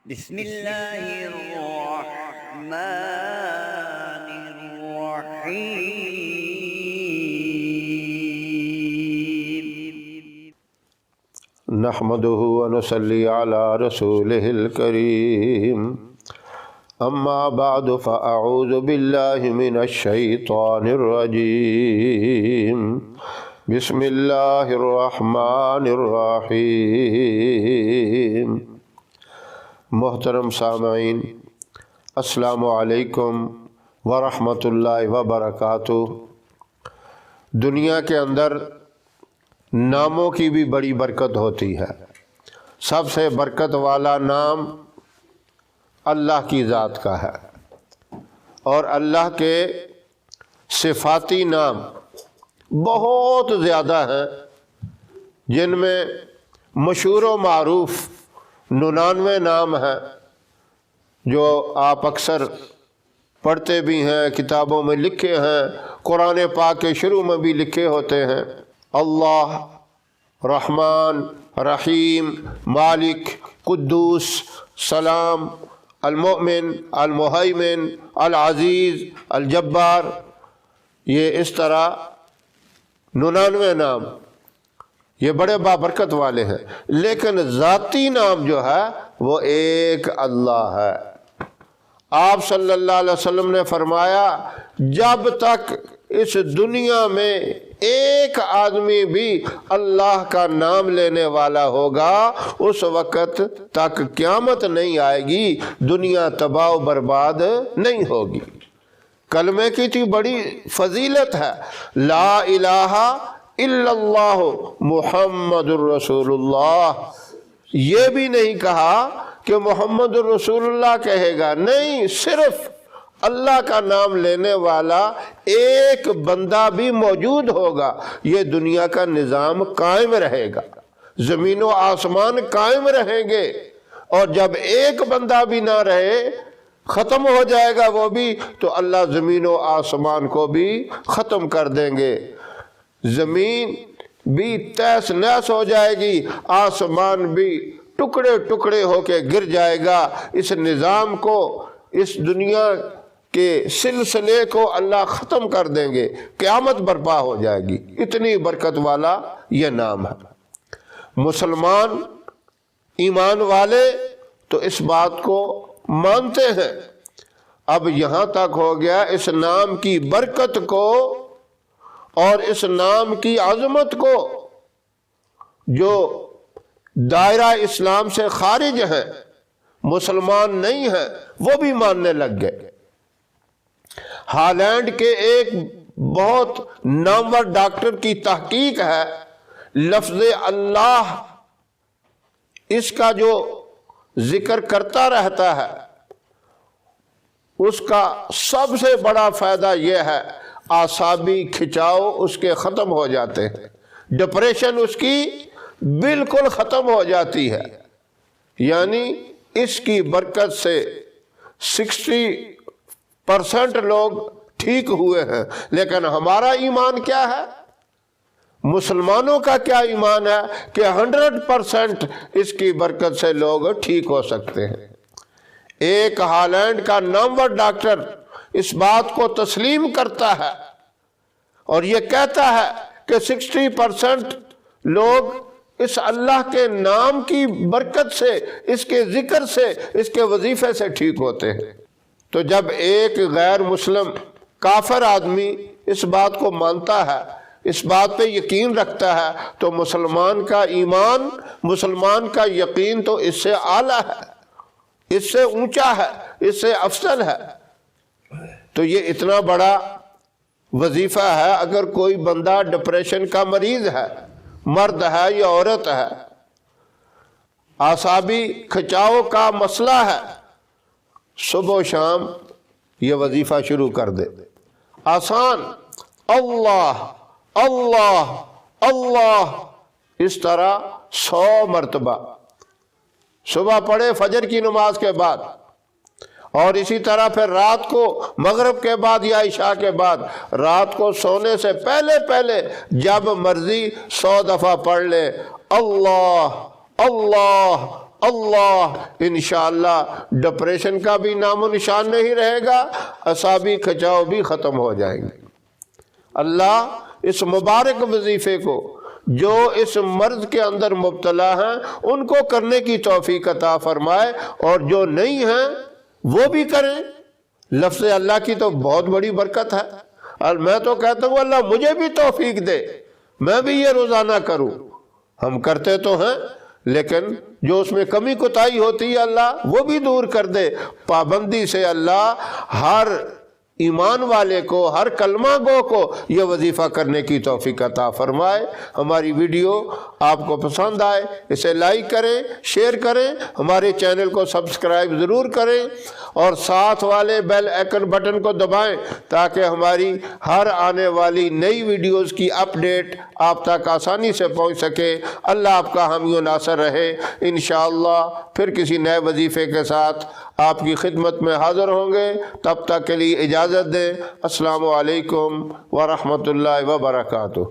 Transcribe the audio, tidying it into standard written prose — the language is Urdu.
بسم اللہ الرحمن الرحیم۔ نحمده ونصلي على رسوله الكريم، اما بعد فاعوذ بالله من الشيطان الرجيم، بسم الله الرحمن الرحيم۔ محترم سامعین، السلام علیکم ورحمۃ اللہ وبرکاتہ۔ دنیا کے اندر ناموں کی بھی بڑی برکت ہوتی ہے۔ سب سے برکت والا نام اللہ کی ذات کا ہے، اور اللہ کے صفاتی نام بہت زیادہ ہیں، جن میں مشہور و معروف 99 نام ہیں جو آپ اکثر پڑھتے بھی ہیں، کتابوں میں لکھے ہیں، قرآن پاک کے شروع میں بھی لکھے ہوتے ہیں۔ اللہ، رحمان، رحیم، مالک، قدوس، سلام، المؤمن، المہیمن، العزیز، الجبار، یہ اس طرح 99 نام یہ بڑے بابرکت والے ہیں، لیکن ذاتی نام جو ہے وہ ایک اللہ ہے۔ آپ صلی اللہ علیہ وسلم نے فرمایا، جب تک اس دنیا میں ایک آدمی بھی اللہ کا نام لینے والا ہوگا، اس وقت تک قیامت نہیں آئے گی، دنیا تباہ و برباد نہیں ہوگی۔ کلمے کی تو بڑی فضیلت ہے، لا الہ الا اللہ محمد الرسول اللہ۔ یہ بھی نہیں کہا کہ محمد الرسول اللہ کہے گا، نہیں، صرف اللہ کا نام لینے والا ایک بندہ بھی موجود ہوگا، یہ دنیا کا نظام قائم رہے گا، زمین و آسمان قائم رہیں گے۔ اور جب ایک بندہ بھی نہ رہے، ختم ہو جائے گا وہ بھی، تو اللہ زمین و آسمان کو بھی ختم کر دیں گے۔ زمین بھی تہس نہس ہو جائے گی، آسمان بھی ٹکڑے ٹکڑے ہو کے گر جائے گا۔ اس نظام کو، اس دنیا کے سلسلے کو اللہ ختم کر دیں گے، قیامت برپا ہو جائے گی۔ اتنی برکت والا یہ نام ہے۔ مسلمان ایمان والے تو اس بات کو مانتے ہیں۔ اب یہاں تک ہو گیا اس نام کی برکت کو اور اس نام کی عظمت کو جو دائرہ اسلام سے خارج ہیں، مسلمان نہیں ہیں، وہ بھی ماننے لگ گئے۔ ہالینڈ کے ایک بہت نامور ڈاکٹر کی تحقیق ہے، لفظ اللہ اس کا جو ذکر کرتا رہتا ہے، اس کا سب سے بڑا فائدہ یہ ہے، اعصابی کھچاؤ اس کے ختم ہو جاتے ہیں، ڈپریشن اس کی بالکل ختم ہو جاتی ہے۔ یعنی اس کی برکت سے 60% لوگ ٹھیک ہوئے ہیں۔ لیکن ہمارا ایمان کیا ہے؟ مسلمانوں کا کیا ایمان ہے کہ 100% اس کی برکت سے لوگ ٹھیک ہو سکتے ہیں۔ ایک ہالینڈ کا نامور ڈاکٹر اس بات کو تسلیم کرتا ہے اور یہ کہتا ہے کہ 60% لوگ اس اللہ کے نام کی برکت سے، اس کے ذکر سے، اس کے وظیفے سے ٹھیک ہوتے ہیں۔ تو جب ایک غیر مسلم کافر آدمی اس بات کو مانتا ہے، اس بات پہ یقین رکھتا ہے، تو مسلمان کا ایمان، مسلمان کا یقین تو اس سے اعلیٰ ہے، اس سے اونچا ہے، اس سے افضل ہے۔ تو یہ اتنا بڑا وظیفہ ہے۔ اگر کوئی بندہ ڈپریشن کا مریض ہے، مرد ہے یا عورت ہے، اعصابی کھچاؤ کا مسئلہ ہے، صبح و شام یہ وظیفہ شروع کر دے، آسان، اللہ اللہ اللہ، اس طرح 100 مرتبہ صبح پڑھے فجر کی نماز کے بعد، اور اسی طرح پھر رات کو مغرب کے بعد یا عشاء کے بعد، رات کو سونے سے پہلے پہلے جب مرضی 100 دفعہ پڑھ لے، اللہ اللہ اللہ انشاءاللہ ڈپریشن کا بھی نام و نشان نہیں رہے گا، اعصابی کھچاؤ بھی ختم ہو جائیں گے۔ اللہ اس مبارک وظیفے کو جو اس مرض کے اندر مبتلا ہیں ان کو کرنے کی توفیق عطا فرمائے، اور جو نہیں ہیں وہ بھی کریں۔ لفظ اللہ کی تو بہت بڑی برکت ہے، اور میں تو کہتا ہوں اللہ مجھے بھی توفیق دے، میں بھی یہ روزانہ کروں۔ ہم کرتے تو ہیں لیکن جو اس میں کمی کوتاہی ہوتی ہے اللہ وہ بھی دور کر دے۔ پابندی سے اللہ ہر ایمان والے کو، ہر کلمہ گو کو یہ وظیفہ کرنے کی توفیق عطا فرمائے۔ ہماری ویڈیو آپ کو پسند آئے اسے لائک کریں، شیئر کریں، ہمارے چینل کو سبسکرائب ضرور کریں، اور ساتھ والے بیل آئیکن بٹن کو دبائیں تاکہ ہماری ہر آنے والی نئی ویڈیوز کی اپڈیٹ آپ تک آسانی سے پہنچ سکے۔ اللہ آپ کا حامی و ناصر رہے۔ انشاءاللہ پھر کسی نئے وظیفے کے ساتھ آپ کی خدمت میں حاضر ہوں گے، تب تک کے لیے اجازت دیں۔ السلام علیکم ورحمۃ اللہ وبرکاتہ۔